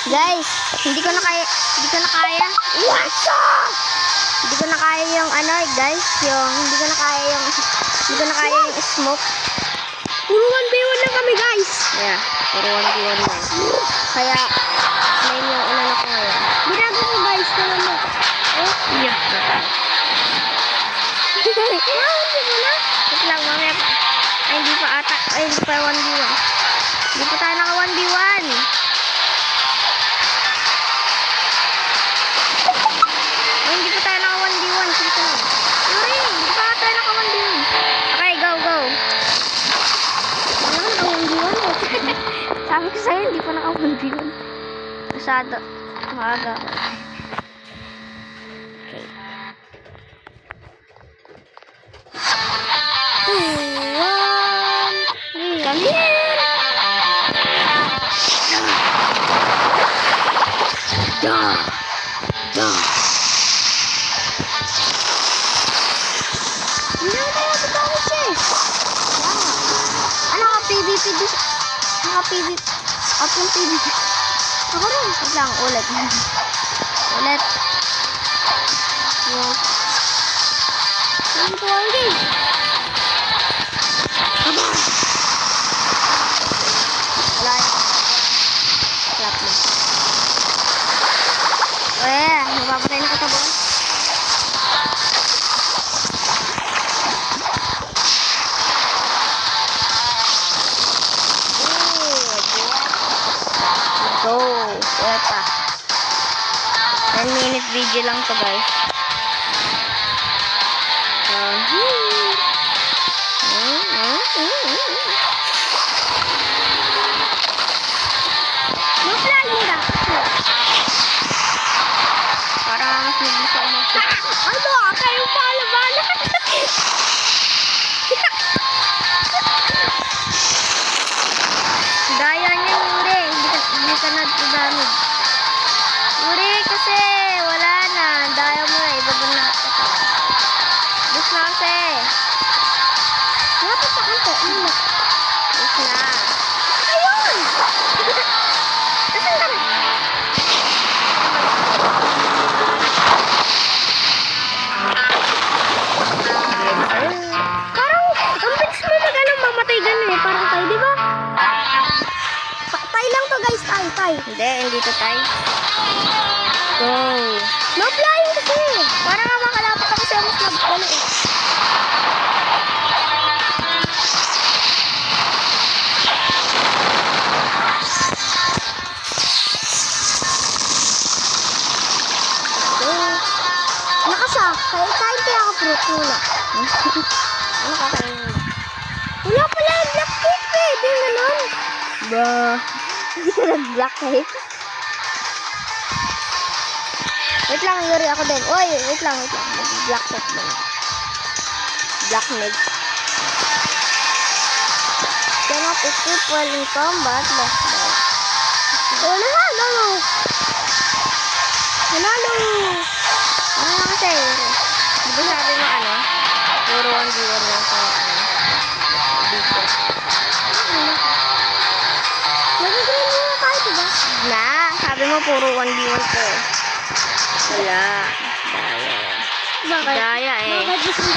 Guys, hindi ko na kaya. Hindi ko na kaya yung ano, guys, yung hindi ko na kaya yung smoke. Puro 1v1 lang kami, guys. Yeah, puro 1v1 lang. Kaya main yung inano ko ngayon. Binago mo, guys, naman mo. Yeah. Wait lang, mamaya pa. Ay, hindi pa ata. Ay, hindi pa 1v1. Hindi pa tayo naka 1v1. Ay, hindi pa tayo naka 1v1. Sige lang. Yuri, hindi pa tayo naka 1v1. Okay, go, go. Ano, naka 1v1 mo. Sabi ko sa'yo, hindi pa naka 1v1. Masyado. Maaga. Okay. Come here! PVP dis. Naka-PVP. Up yung PVP. Ako rin. Wait lang. Ulit. Ulit. Yung. Ano ito ang game? Wala yun. Clap mo. Eh, mapapatay na katabon. Go! Epa. 10-minute video lang to, guys. No flying na. Para mas mabilis ako mag-play. Ano? Kayo pala-bala. Daya niya, Yuri. Hindi ka nag-damage. Yuri, kasi wala na. Daya mo na. Ibaba na. Bus na kasi. Dapat pa kanto. Ano? Bus na. Ayun! Nasaan ka na? Parang, ang bilis mo mamatay ganun eh. Parang tayo, di ba? Tay lang to, guys. Tay. Hindi to tayo. Go. No flying kasi. Parang nga makalapit ako sa mas nagpano eh. Nakasa. Kain kaya ako fruit muna. Ano kakainin mo? Wala pala yung black tape eh. Di ganun. Bro. Hindi ka nag-black eh. Wait lang, Yuri, ako din. Oy, wait lang. Black tape mo. Black med. Cannot equip while in combat. Wala na. Ano? Ano nga kasi, Yuri? Di ba sabi mo ano? Puro 1v1 lang sa ano? Dito. Nag-green mo na tayo, diba? Na, sabi mo puro 1v1 ko. Wala. Daya. Bakit? Daya eh. Bakit gusto mo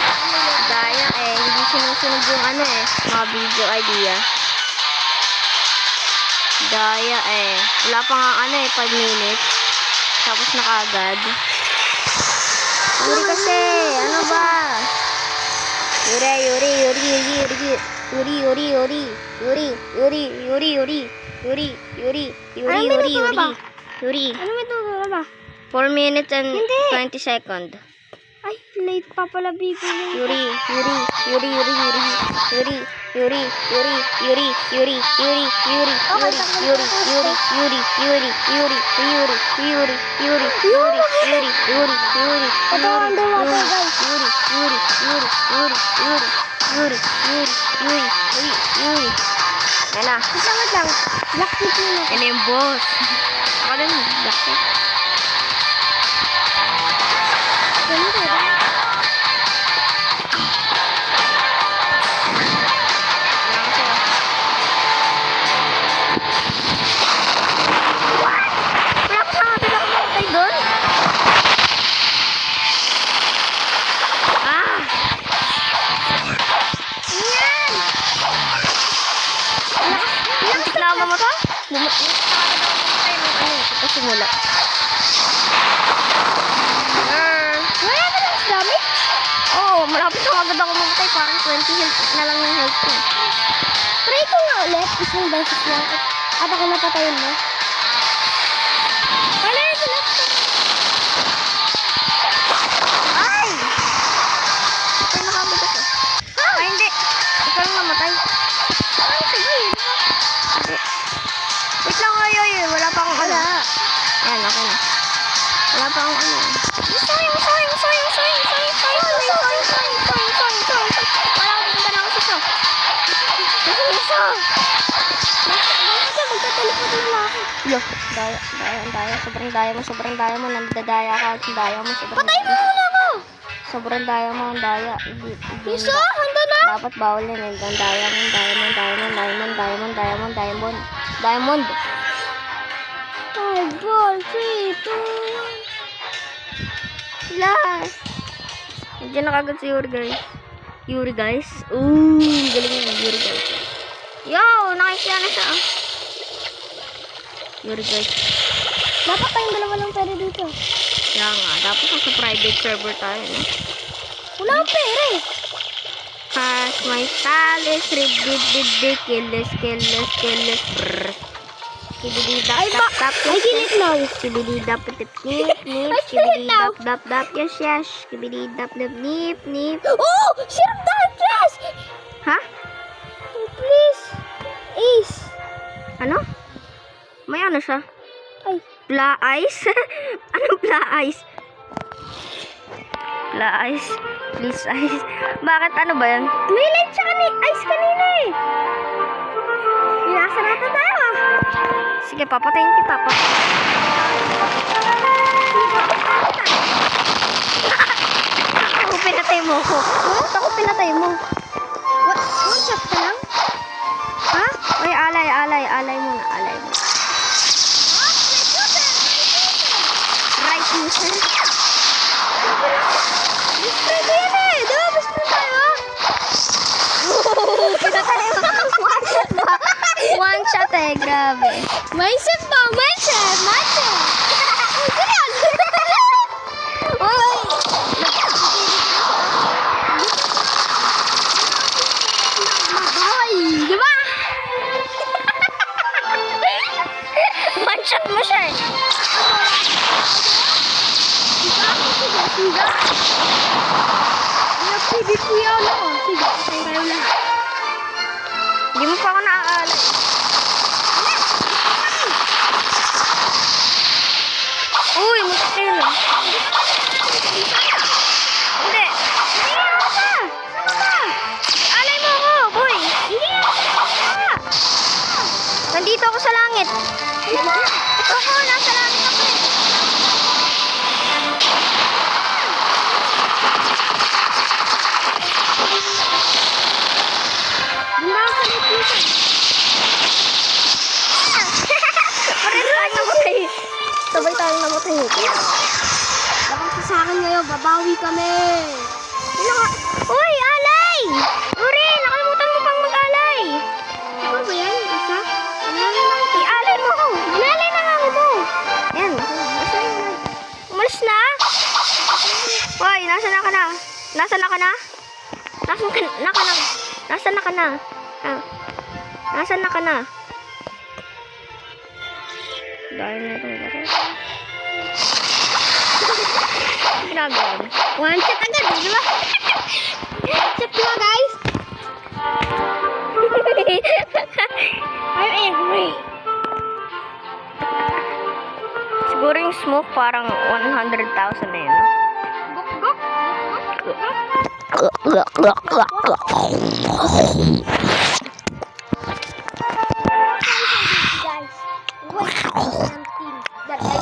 Daya eh. Hindi sinusunod yung ano eh. Mga video idea. Daya eh. Wala pa nga ano eh. 5 minutes. Tapos na kaagad. Yuri kasi. Ano ba? Yuri. Ano may tuwa ba? 4 minutes and Hindi. 20 seconds. Ay, late pa pala bigo na. Yuri. Ito ang underwater, guys. Ano? Wait lang. Black tip muna. Ano yung boss? Ako din, black tip. Ganito, diba? Ano kasi? Wala. Wala na lang damage. Oo, malapit na agad ako mamatay. Parang 20 health na lang yung health ko. Try ko nga ulit. Isang beses lang. At ako napatayin mo. Wala na lang. Ay! Ikaw nakabig ako. Ay, hindi. Ikaw lang namatay. Ay, sige. Hindi. Wait lang, oy. Wala pa akong ano. Ayan, okay na. Wala pa akong ano. Soy. Wala akong punta na ako sa show. Magkatalikod na lang ako. Yo, daya. Sobrang daya mo. Nandadaya ka. Daya mo, sobrang Patay mo muna ako. Sobrang daya mo, ang daya. Iso, handa na. Dapat bawal yan. Ang diamond. 5, 4, 3, 2, 1. Last. Nandiyan na kagad si Yuri guys. Ooh, galing yung Yuri guys. Yo, nakikita na siya. Yuri guys. Dapat tayong dalawa lang pera dito. Kaya nga, dapat sa private server tayo. No? Wala akong pera eh. Cause my style is ridiculous. Brrr. Skibidi-dap, Ay, dap, I didn't know. skibidi-dap, nip, I didn't know. skibidi-dap, yes, skibidi-dap, nip. Oh! Sheriff Dantes! Ha? Please. Ace. Ano? May ano siya? Ay. Bla ice? Anong bla ice? Bla ice? Please ice? Bakit ano ba yan? Twilight siya ice kanina eh. Nasa natin tayo ah. Sige, papatayin kita pa. Ako pinatay mo ko. Ako pinatay mo. One shot ka lang? Ha? Uy, alay muna. Right user. Display ko yan eh. Diba? Basta tayo. Pinatay mo. One shot ba? One shot eh, grabe. Mindset ba? Mindset. Uy! Ay, diba? One shot mo siya eh. Siga. PvP yan ako. Sige, patay kayo lahat. Hindi mo pa ako naaalay. Uy, mutkil. Hindi. Alay mo ako, boy. Nandito ako sa langit. Ako, nasa langit ako eh. Bunda ako sa location. Pares tayo namatay. Sabay tayong namatay. Lakas ka sa akin ngayon, babawi kami. Uy, alay! Uri, nakalimutan mo pang mag-alay. Ikaw ba yan? Isa? I-alay mo ko. Inalay na nga ako mo. Yan. Umalis na? Uy, nasa na ka na? Nasaan na ka na? Ah. Nasaan na ka na? Dahil na itong laro. Ginagawa mo. One shot agad, di ba? One shot diba, guys? I'm angry. Siguro yung smoke parang 100,000 na yun. Guys, wait, something that I